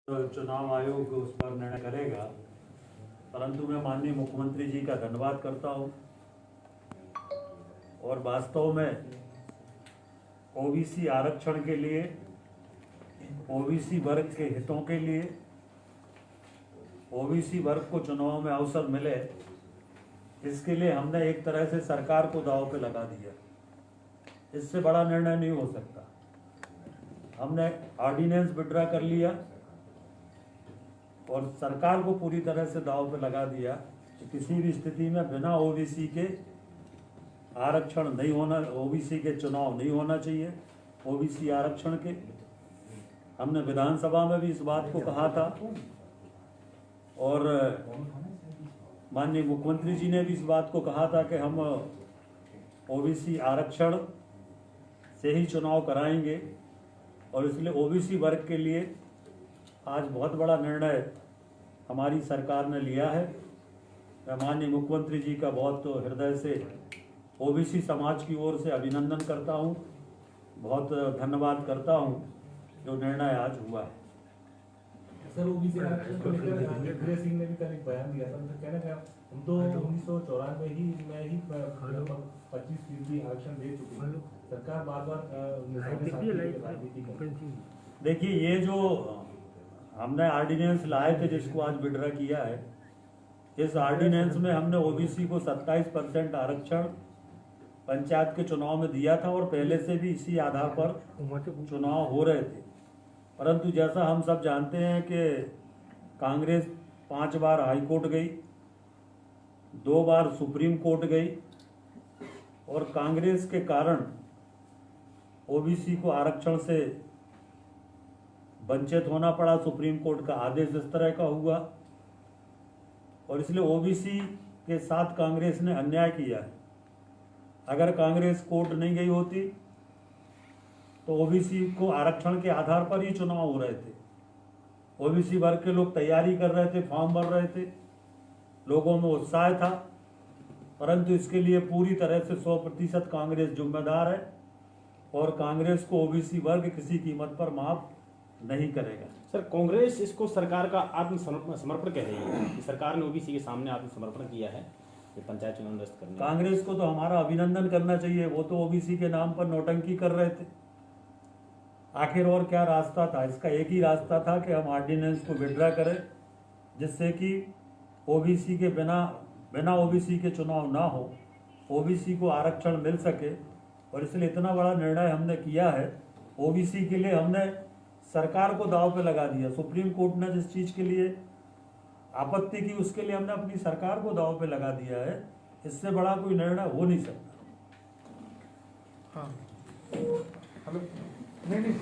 चुनाव आयोग उस पर निर्णय करेगा, परंतु मैं माननीय मुख्यमंत्री जी का धन्यवाद करता हूं और वास्तव में ओबीसी आरक्षण के लिए, ओबीसी वर्ग के हितों के लिए, ओबीसी वर्ग को चुनाव में अवसर मिले, इसके लिए हमने एक तरह से सरकार को दांव पे लगा दिया। इससे बड़ा निर्णय नहीं हो सकता। हमने ऑर्डिनेंस विड्रा कर लिया और सरकार को पूरी तरह से दांव पे लगा दिया कि किसी भी स्थिति में बिना ओबीसी के आरक्षण नहीं होना, ओबीसी के चुनाव नहीं होना चाहिए। ओबीसी आरक्षण के हमने विधानसभा में भी इस बात को कहा था और माननीय मुख्यमंत्री जी ने भी इस बात को कहा था कि हम ओबीसी आरक्षण से ही चुनाव कराएंगे और इसलिए ओबीसी वर्ग के लिए आज बहुत बड़ा निर्णय हमारी सरकार ने लिया है। मैं माननीय मुख्यमंत्री जी का बहुत हृदय से ओबीसी समाज की ओर से अभिनंदन करता हूं, बहुत धन्यवाद करता हूं जो निर्णय आज हुआ है। सर, ओबीसी आरक्षण को लेकर दिग्विजय सिंह ने भी कल एक बयान दिया था। उनका कहना है हम तो 1994 ही में ही 25% आरक्षण दे चुके हैं। सरकार बार-बार देखिए, ये जो हमने ऑर्डिनेंस लाए थे जिसको आज विड्रा किया है, इस ऑर्डिनेंस में हमने ओबीसी को 27% आरक्षण पंचायत के चुनाव में दिया था और पहले से भी इसी आधार पर चुनाव हो रहे थे। परंतु जैसा हम सब जानते हैं कि कांग्रेस 5 बार हाई कोर्ट गई, 2 बार सुप्रीम कोर्ट गई और कांग्रेस के कारण ओबीसी को आरक्षण से वंचित होना पड़ा। सुप्रीम कोर्ट का आदेश इस तरह का हुआ और इसलिए ओबीसी के साथ कांग्रेस ने अन्याय किया है। अगर कांग्रेस कोर्ट नहीं गई होती तो ओबीसी को आरक्षण के आधार पर ही चुनाव हो रहे थे। ओबीसी वर्ग के लोग तैयारी कर रहे थे, फॉर्म भर रहे थे, लोगों में उत्साह था, परंतु इसके लिए पूरी तरह से 100% कांग्रेस जिम्मेदार है और कांग्रेस को ओबीसी वर्ग किसी कीमत पर माफ नहीं करेगा। सर, कांग्रेस इसको सरकार का आत्मसमर्पण कह रही है कि सरकार ने ओबीसी के सामने आत्मसमर्पण किया है ये पंचायत चुनाव निरस्त करने। कांग्रेस को तो हमारा अभिनंदन करना चाहिए। वो तो ओबीसी के नाम पर नौटंकी कर रहे थे। आखिर और क्या रास्ता था? इसका एक ही रास्ता था कि हम ऑर्डिनेंस को विड्रा करें, जिससे कि ओबीसी के बिना ओबीसी के चुनाव ना हो, ओबीसी को आरक्षण मिल सके। और इसलिए इतना बड़ा निर्णय हमने किया है। ओबीसी के लिए हमने सरकार को दांव पे लगा दिया। सुप्रीम कोर्ट ने जिस चीज के लिए आपत्ति की, उसके लिए हमने अपनी सरकार को दांव पे लगा दिया है। इससे बड़ा कोई निर्णय हो नहीं सकता। हाँ, हेलो, नहीं